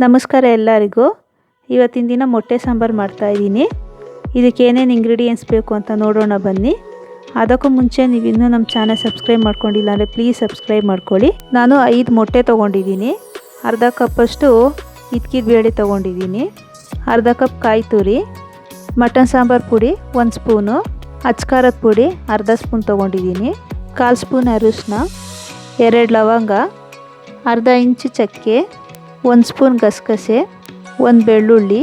ನಮಸ್ಕಾರ ಎಲ್ಲರಿಗೂ. ಇವತ್ತಿನ ದಿನ ಮೊಟ್ಟೆ ಸಾಂಬಾರು ಮಾಡ್ತಾಯಿದ್ದೀನಿ. ಇದಕ್ಕೆ ಏನೇನು ಇಂಗ್ರೀಡಿಯೆಂಟ್ಸ್ ಬೇಕು ಅಂತ ನೋಡೋಣ ಬನ್ನಿ. ಅದಕ್ಕೂ ಮುಂಚೆ ನೀವು ಇನ್ನೂ ನಮ್ಮ ಚಾನಲ್ ಸಬ್ಸ್ಕ್ರೈಬ್ ಮಾಡ್ಕೊಂಡಿಲ್ಲ ಅಂದರೆ ಪ್ಲೀಸ್ ಸಬ್ಸ್ಕ್ರೈಬ್ ಮಾಡ್ಕೊಳ್ಳಿ. ನಾನು 5 ಮೊಟ್ಟೆ ತೊಗೊಂಡಿದ್ದೀನಿ. ಅರ್ಧ ಕಪ್ಪಷ್ಟು ಇದ್ಕಿದ ಬೇಳೆ ತೊಗೊಂಡಿದ್ದೀನಿ. ಅರ್ಧ ಕಪ್ ಕಾಯಿ ತುರಿ, ಮಟನ್ ಸಾಂಬಾರು ಪುಡಿ 1 ಸ್ಪೂನು, ಅಚ್ಕಾರದ ಪುಡಿ ಅರ್ಧ ಸ್ಪೂನ್ ತೊಗೊಂಡಿದ್ದೀನಿ, 1/4 ಸ್ಪೂನ್ ಅರಿಶಿನ, 2 ಲವಂಗ, ಅರ್ಧ ಇಂಚು ಚಕ್ಕೆ, 1 ಸ್ಪೂನ್ ಗಸಗಸೆ, 1 ಬೆಳ್ಳುಳ್ಳಿ,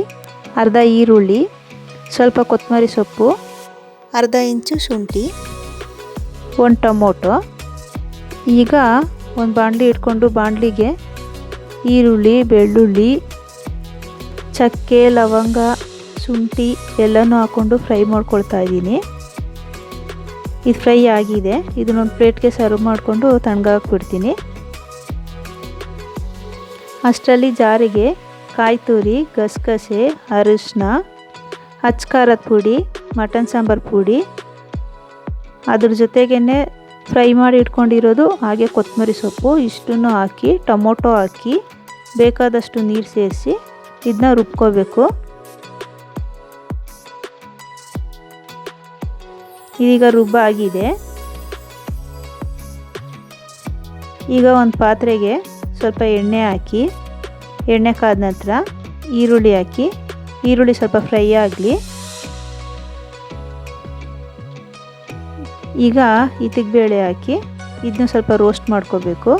ಅರ್ಧ ಈರುಳ್ಳಿ, ಸ್ವಲ್ಪ ಕೊತ್ತಂಬರಿ ಸೊಪ್ಪು, ಅರ್ಧ ಇಂಚು ಶುಂಠಿ, 1 ಟೊಮೊಟೊ. ಈಗ ಒಂದು ಬಾಣಲಿ ಇಟ್ಕೊಂಡು ಬಾಣಲಿಗೆ ಈರುಳ್ಳಿ, ಬೆಳ್ಳುಳ್ಳಿ, ಚಕ್ಕೆ, ಲವಂಗ, ಶುಂಠಿ ಎಲ್ಲನೂ ಹಾಕ್ಕೊಂಡು ಫ್ರೈ ಮಾಡ್ಕೊಳ್ತಾ ಇದ್ದೀನಿ. ಇದು ಫ್ರೈ ಆಗಿದೆ. ಇದನ್ನೊಂದು ಪ್ಲೇಟ್ಗೆ ಸರ್ವ್ ಮಾಡಿಕೊಂಡು ತಣ್ಣಗಾಕ್ಬಿಡ್ತೀನಿ. ಅಷ್ಟರಲ್ಲಿ ಜಾರಿಗೆ ಕಾಯಿ ತುರಿ, ಗಸಗಸೆ, ಅರಿಶಿನ, ಅಚ್ಕಾರದ ಪುಡಿ, ಮಟನ್ ಸಾಂಬಾರು ಪುಡಿ, ಅದ್ರ ಜೊತೆಗೇ ಫ್ರೈ ಮಾಡಿ ಇಟ್ಕೊಂಡಿರೋದು ಹಾಗೆ ಕೊತ್ತಂಬರಿ ಸೊಪ್ಪು ಇಷ್ಟನ್ನು ಹಾಕಿ, ಟೊಮೊಟೊ ಹಾಕಿ ಬೇಕಾದಷ್ಟು ನೀರು ಸೇರಿಸಿ ಇದನ್ನ ರುಬ್ಕೋಬೇಕು. ಇದೀಗ ರುಬ್ಬಾಗಿದೆ. ಈಗ ಒಂದು ಪಾತ್ರೆಗೆ ಸ್ವಲ್ಪ ಎಣ್ಣೆ ಹಾಕಿ, ಎಣ್ಣೆ ಕಾದ ನಂತರ ಈರುಳ್ಳಿ ಹಾಕಿ, ಈರುಳ್ಳಿ ಸ್ವಲ್ಪ ಫ್ರೈ ಆಗಲಿ. ಈಗ ಇದಕ್ಕೆ ಬೇಳೆ ಹಾಕಿ ಇದನ್ನ ಸ್ವಲ್ಪ ರೋಸ್ಟ್ ಮಾಡ್ಕೋಬೇಕು.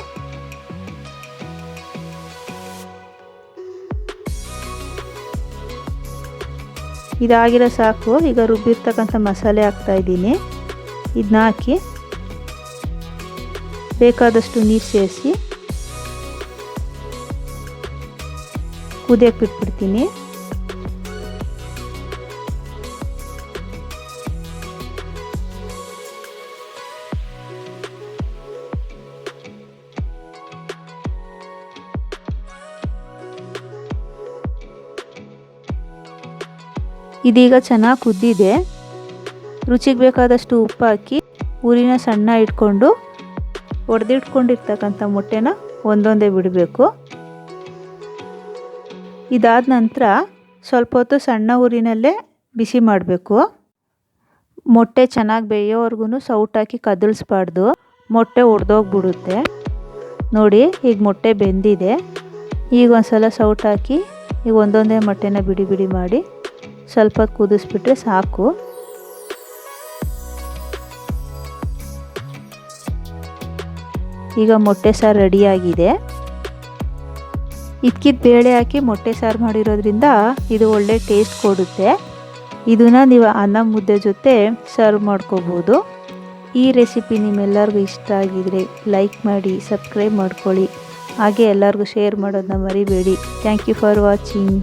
ಇದಾಗಿರೋ ಸಾಕು. ಈಗ ರುಬ್ಬಿರ್ತಕ್ಕಂಥ ಮಸಾಲೆ ಹಾಕ್ತಾಯಿದ್ದೀನಿ. ಇದನ್ನ ಹಾಕಿ ಬೇಕಾದಷ್ಟು ನೀರು ಸೇರಿಸಿ ಕುದಿಯಕ್ಕೆ ಬಿಟ್ಬಿಡ್ತೀನಿ. ಇದೀಗ ಚೆನ್ನಾಗಿ ಕುದ್ದಿದೆ. ರುಚಿಗೆ ಬೇಕಾದಷ್ಟು ಉಪ್ಪು ಹಾಕಿ ಉರಿನ ಸಣ್ಣ ಇಟ್ಕೊಂಡು ಒಡೆದಿಟ್ಕೊಂಡಿರ್ತಕ್ಕಂಥ ಮೊಟ್ಟೆನ ಒಂದೊಂದೇ ಬಿಡಬೇಕು. ಇದಾದ ನಂತರ ಸ್ವಲ್ಪ ಹೊತ್ತು ಸಣ್ಣ ಉರಿನಲ್ಲೇ ಬಿಸಿ ಮಾಡಬೇಕು. ಮೊಟ್ಟೆ ಚೆನ್ನಾಗಿ ಬೇಯೋವರೆಗೂ ಸೌಟಾಕಿ ಕದಳಿಸ್ಬಾರ್ದು, ಮೊಟ್ಟೆ ಒಡೆದೋಗ್ಬಿಡುತ್ತೆ. ನೋಡಿ ಈಗ ಮೊಟ್ಟೆ ಬೆಂದಿದೆ. ಈಗ ಒಂದು ಸಲ ಸೌಟ್ ಹಾಕಿ ಈಗ ಒಂದೊಂದೇ ಮೊಟ್ಟೆನ ಬಿಡಿ ಬಿಡಿ ಮಾಡಿ ಸ್ವಲ್ಪ ಕುದಿಸ್ಬಿಟ್ರೆ ಸಾಕು. ಈಗ ಮೊಟ್ಟೆ ಸಾರು ರೆಡಿಯಾಗಿದೆ. ಇದ್ಕಿದ ಬೇಳೆ ಹಾಕಿ ಮೊಟ್ಟೆ ಸಾರು ಮಾಡಿರೋದ್ರಿಂದ ಇದು ಒಳ್ಳೆ ಟೇಸ್ಟ್ ಕೊಡುತ್ತೆ. ಇದನ್ನು ನೀವು ಅನ್ನ ಮುದ್ದೆ ಜೊತೆ ಸರ್ವ್ ಮಾಡ್ಕೋಬೋದು. ಈ ರೆಸಿಪಿ ನಿಮ್ಮೆಲ್ಲರಿಗೂ ಇಷ್ಟ ಆಗಿದರೆ ಲೈಕ್ ಮಾಡಿ, ಸಬ್ಸ್ಕ್ರೈಬ್ ಮಾಡ್ಕೊಳ್ಳಿ, ಹಾಗೆ ಎಲ್ಲರಿಗೂ ಶೇರ್ ಮಾಡೋದನ್ನ ಮರಿಬೇಡಿ. Thank you for watching.